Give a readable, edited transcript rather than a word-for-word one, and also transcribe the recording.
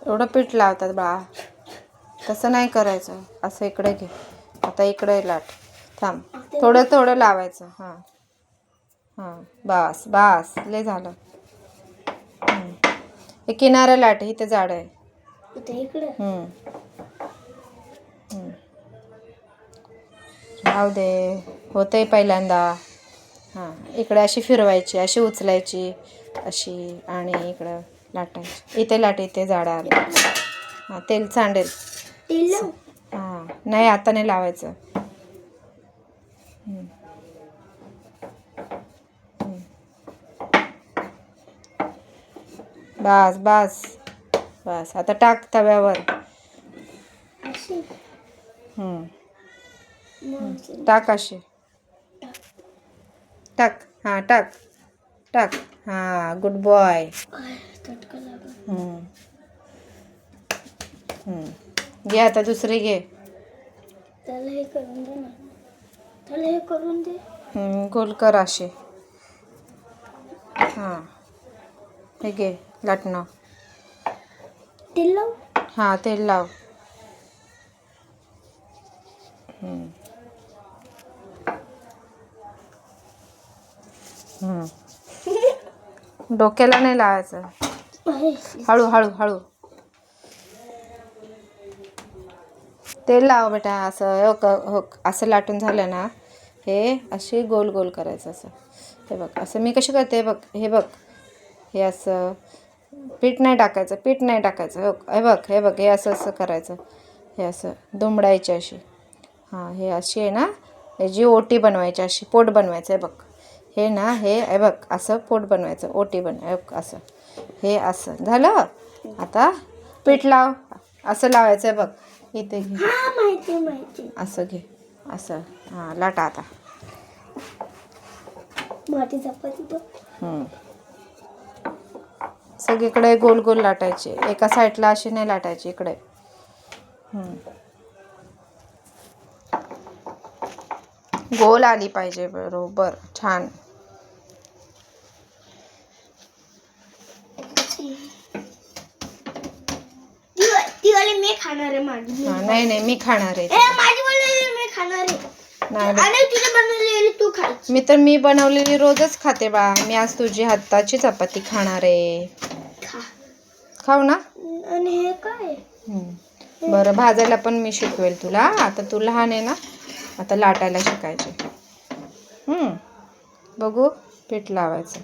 एवढं पीठ लावतात बाळा, तसं नाही करायचं. असं इकडे घे, आता इकडे लाट. थांब, थोडं थोडं लावायचं. हां हां, बास बास, लय झालं. हे किनारा लाट, इथे जाड आहे. राहू दे, होतंय पहिल्यांदा. हां, इकडे अशी फिरवायची, अशी उचलायची, अशी, आणि इकडं लाटायची. इथे लाट, इथे जाडं आलं. हां, तेल सांडेल. हां, नाही आता नाही लावायचं. बस बस बस, आता टाक तव्यावर. टाक अशी, टाक. हां, टाक टाक. हां, गुड बॉय. घे आता दुसरी घे. त्याला हे करून दे ना, त्याला हे करून दे. गोल कर असे. हां, हे घे लाटणं. तेल लाव. हां, तेल लाव. डोक्याला नाही लावायचं. हळू हळू हळू. तेल लाव बेटा. असं हो, असं लाटून झालं ना, हे अशी गोल गोल करायचं. असं हे बघ, असं मी कशी करते बघ. हे बघ, हे असं पीठ नाही टाकायचं, पीठ नाही टाकायचं. हे बघ, हे बघ, हे असं असं करायचं. हे असं दुमडायची अशी. हां, हे अशी आहे ना, याची ओटी बनवायची, अशी पोट बनवायचं. हे बघ, हे ना, हे बघ, असं पोट बनवायचं, ओटी बनवायचं. असं, हे असं झालं. आता पीठ लाव. असं लावायचं. आहे बघ, इथे घे. माहिती. असं घे, असं. हां, लाटा आता. माझी चपाती बघ. सगळीकडे गोल गोल लाटायचे. एका साईडला अशी नाही लाटायची, इकडे. गोल आली पाहिजे, बरोबर. छान. ती वाली मी खाणार आहे. माझी नाही, मी खाणार आहे. माझी बनवलेली मी खाणार आहे. आणि तुझी बनवलेली तू खायची. मी बनवलेली रोजच खाते बा. मी आज तुझी हाताची चपाती खाणार आहे. खाऊ ना. आणि हे काय? बरं, भाजायला पण मी शिकवेल तुला. आता तू लहान आहे ना, आता लाटायला शिकायचे. बघू, पीठ लावायचं.